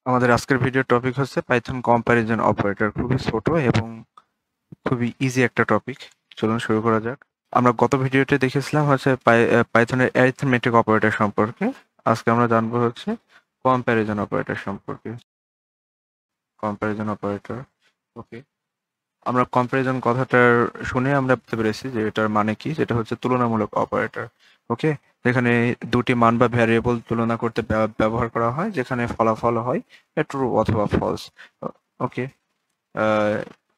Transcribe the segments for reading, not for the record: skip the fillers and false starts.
আমাদের আজকের ভিডিওর টপিক হচ্ছে পাইথন কম্প্যারিজন অপারেটর। খুবই ছোট এবং খুবই ইজি একটা টপিক। চলুন শুরু করা যাক। আমরা গত ভিডিওতে দেখেছিলাম হচ্ছে পাইথনের অ্যারিথমেটিক অপারেটর সম্পর্কে। আজকে আমরা জানবো হচ্ছে কম্প্যারিজন অপারেটর সম্পর্কে। কম্প্যারিজন অপারেটর, ওকে। আমরা কম্প্যারিজন কথাটার শুনে আমরা বুঝতে পেরেছি যে এটার মানে কি, যেটা হচ্ছে তুলনামূলক অপারেটর। ওকে, যেখানে দুটি মান বা ভ্যারিয়েবল তুলনা করতে ব্যবহার করা হয়, যেখানে ফলাফল হয় ট্রু অথবা ফলস। ওকে,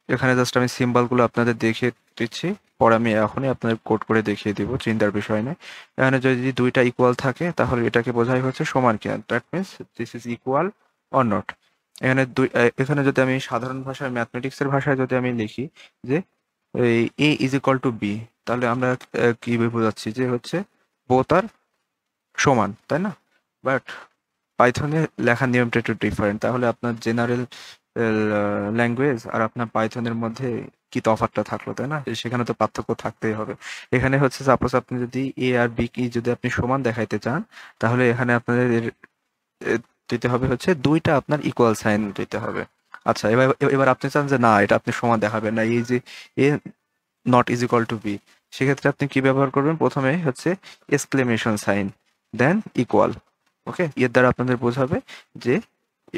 এখানে জাস্ট আমি সিম্বলগুলো আপনাদের দেখিয়ে দিচ্ছি, পরে আমি এখনই আপনাদের কোড করে দেখিয়ে দিব, চিন্তার বিষয় নেই। এখানে যদি দুইটা ইকুয়াল থাকে তাহলে এটাকে বোঝাই হচ্ছে সমান কিনা, that means this is equal or not. এখানে যদি আমি সাধারণ ভাষায় ম্যাথমেটিক্সের ভাষায় যদি আমি লিখি যে এ ইজ ইকুয়াল টু বি, তাহলে আমরা কি বোঝাচ্ছি যে হচ্ছে বোথ আর সমান, তাই না? বাট পাইথনে লেখার নিয়মটা একটু ডিফারেন্ট। তাহলে আপনার জেনারেল ল্যাঙ্গুয়েজ আর আপনার পাইথনের মধ্যে কি তফাৎটা থাকলো, তাই না? সেখানে তো পার্থক্য থাকতেই হবে। এখানে হচ্ছে সাপোজ আপনি যদি এ আর বি কি যদি আপনি সমান দেখাইতে চান, তাহলে এখানে আপনাদের এ, দিতে হবে হচ্ছে দুইটা আপনার ইকুয়াল সাইন দিতে হবে। আচ্ছা, এবার এবার আপনি চান যে না, এটা আপনি সমান দেখাবেন না, এই যে A not is equal to B, সেক্ষেত্রে আপনি কি ব্যবহার করবেন? প্রথমে হচ্ছে exclamation sign, then equal. Okay, এর দ্বারা আপনাদের বোঝাবে যে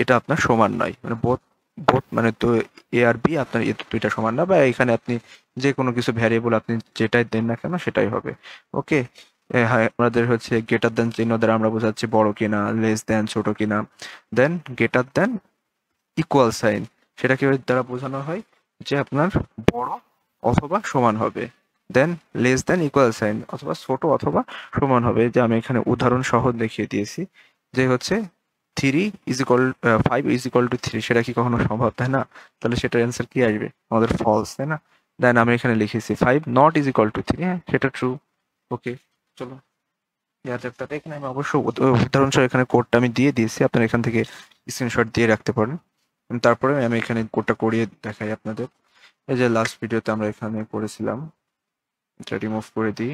এটা আপনার সমান নয়, মানে বোথ বোথ মানে তো এ আর বি আপনার এ দুইটা সমান না, বা এখানে আপনি যে কোনো কিছু ভ্যারিয়েবল আপনি যেটাই দেন না কেন সেটাই হবে। ওকে, হ্যাঁ, আমাদের হচ্ছে গ্রেটার দেন চিহ্ন দ্বারা আমরা বোঝাচ্ছি বড় কিনা, লেস দেন ছোট কিনা। Then greater than equal sign, সেটাকে এর দ্বারা বোঝানো হয় যে আপনার বড় অথবা সমান হবে। Then less than equal sign, অথবা ছোট অথবা সমান হবে। যে আমি এখানে উদাহরণ সহ দেখিয়ে দিয়েছি যে হচ্ছে 5 ইজ ইকুয়াল টু 3, সেটা কি কখনো সম্ভব, তাই না? তাহলে সেটার অ্যান্সার কি আসবে? আমাদের ফলস, তাই না? দেন আমি এখানে লিখেছি 5 নট ইজ ইকুয়াল টু 3, হ্যাঁ সেটা ট্রু। ওকে, চলো তাতে এখানে আমি অবশ্য উদাহরণ সহ এখানে কোডটা আমি দিয়ে দিয়েছি, আপনারা এখান থেকে স্ক্রিনশট দিয়ে রাখতে পারেন। তারপরে আমি এখানে কোডটা করিয়ে দেখাই আপনাদের। এই যে লাস্ট ভিডিওতে আমরা এখানে করেছিলাম, এটা রিমুভ করে দিই।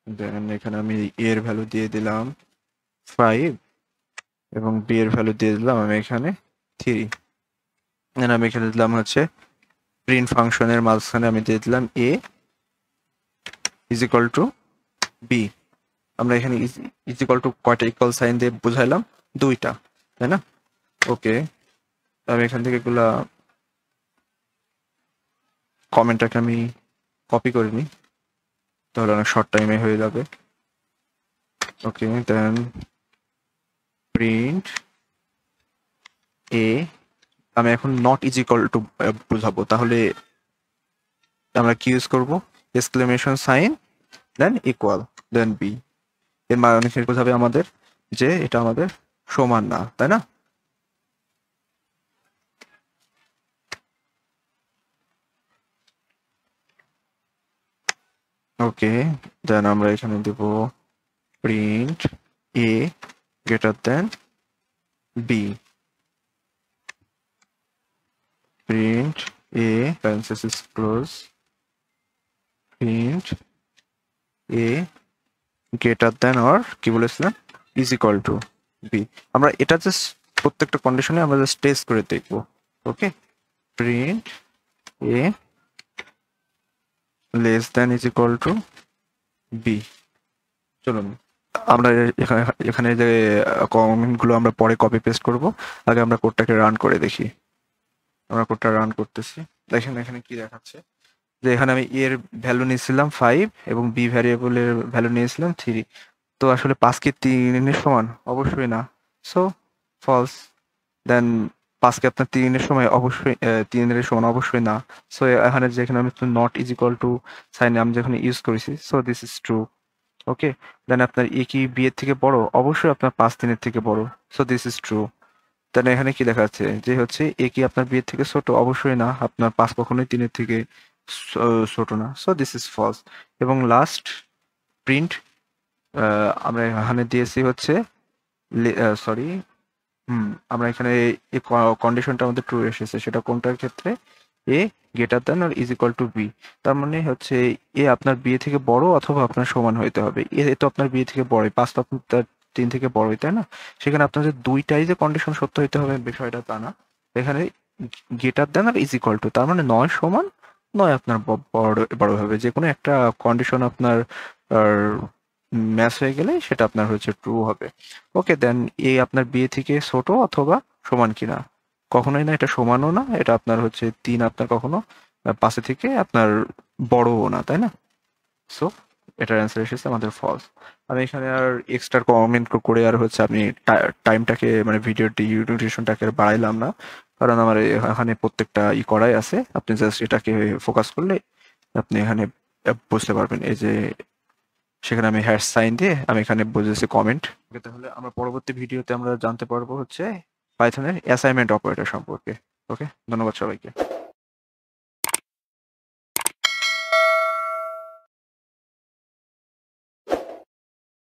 দেন এখানে আমি এ এর ভ্যালু দিয়ে দিলাম 5 এবং বি এর ভ্যালু দিয়ে দিলাম আমি এখানে 3। দেন আমি এখানে দিলাম হচ্ছে প্রিন্ট ফাংশনের মাঝখানে আমি দিয়ে দিলাম এ ইজ ইকুয়াল টু বি। আমরা এখানে ইজ ইকুয়াল টু কয়টা ইকুয়াল সাইন দিয়ে বুঝাইলাম? দুইটা, তাই না? ওকে, আমি এখান থেকে এগুলা কমেন্টটাকে আমি কপি করে নিই, তাহলে অনেক শর্ট টাইমে হয়ে যাবে। ওকে, দেন প্রিন্ট এ, আমি এখন নট ইজ ইকুয়াল টু বুঝাবো, তাহলে আমরা কি ইউজ করব? এক্সক্লেমেশন সাইন, দেন ইকুয়াল, দেন বি। এর মানে বোঝাবে আমাদের যে এটা আমাদের সমান না, তাই না? ওকে, দেন আমরা এখানে দেব print A greater than B, print A parenthesis close, print A greater than or কি বলেছিলাম ইজ ইকুয়াল টু বি। আমরা এটা জাস্ট প্রত্যেকটা কন্ডিশনে আমরা জাস্ট টেস্ট করে দেখবো। Okay, print A less than is equal to B. চলুন আমরা এখানে এখানে যে কমেন্টগুলো আমরা পরে কপি পেস্ট করব, আগে আমরা কোডটাকে রান করে দেখি। আমরা কোডটা রান করতেছি, দেখেন এখানে কি দেখাচ্ছে যে এখানে আমি এর ভ্যালু নিয়েছিলাম 5 এবং বি ভ্যারিয়েবলের ভ্যালু নিয়েছিলাম 3। তো আসলে 5 কি 3 এর সমান? অবশ্যই না, সো ফলস। দেন 5 কে আপনার 3 এর সময় অবশ্যই 3 এর সমান অবশ্যই না। সো এখানে যেখানে আমি not is equal to sign আমি যেখানে ইউজ করেছি, so this is true. Okay, then আপনার এ কি বি এর থেকে বড়? অবশ্যই আপনার 5 3 এর থেকে বড়, সো দিস ইজ ট্রু। দেন এখানে কি লেখা আছে যে হচ্ছে এ কি আপনার বি এর থেকে ছোট? অবশ্যই না, আপনার 5 কখনোই 3 এর থেকে ছোট না, সো দিস ইজ ফলস। এবং লাস্ট প্রিন্ট, আমরা এখানে দিয়েছি হচ্ছে সরি, আমরা এখানে এই কন্ডিশনটা আমাদের ট্রু এসেছে, সেটা কোনটার ক্ষেত্রে? A greater than or is equal to B. তার মানে হচ্ছে এ আপনার বি থেকে বড় অথবা আপনার সমান হইতে হবে। এ তো আপনার বি থেকে বড়, 5 তো আপনার 3 থেকে বড়ই, তাই না? সেখানে আপনার যে ২টাই যে কন্ডিশন সত্য হইতে হবে বিষয়টা তা না। এখানে গ্রেটার দ্যান আর ইজ ইকুয়াল টু, তার মানে ৯ সমান ৯ আপনার বড় হবে। যেকোনো একটা কন্ডিশন আপনার আর ম্যাচ হয়ে গেলে সেটা আপনার হচ্ছে ট্রু হবে। ওকে, দেন এ আপনার বি থেকে ছোট অথবা সমান কিনা? কখনোই না, এটা সমানও না, এটা আপনার হচ্ছে ৩ আপনার কখনো ৫ থেকে আপনার বড়ও না, তাই না? সো এটার অ্যান্সার এসেছে আমাদের ফলস। আমি এখানে আর এক্সট্রা কমেন্ট করে আর হচ্ছে আমি টাইমটাকে মানে ভিডিও ডিউরেশনটাকে আর বাড়াইলাম না, কারণ আমার এখানে প্রত্যেকটা করাই আছে। আপনি জাস্ট এটাকে ফোকাস করলে আপনি এখানে বুঝতে পারবেন। এই যে সেখানে আমি হ্যাশ সাইন দিয়ে আমি এখানে বুঝেছি কমেন্ট। তাহলে আমরা পরবর্তী ভিডিওতে আমরা জানতে পারবো হচ্ছে পাইথনের অ্যাসাইনমেন্ট অপারেটর সম্পর্কে। ওকে, ধন্যবাদ সবাইকে।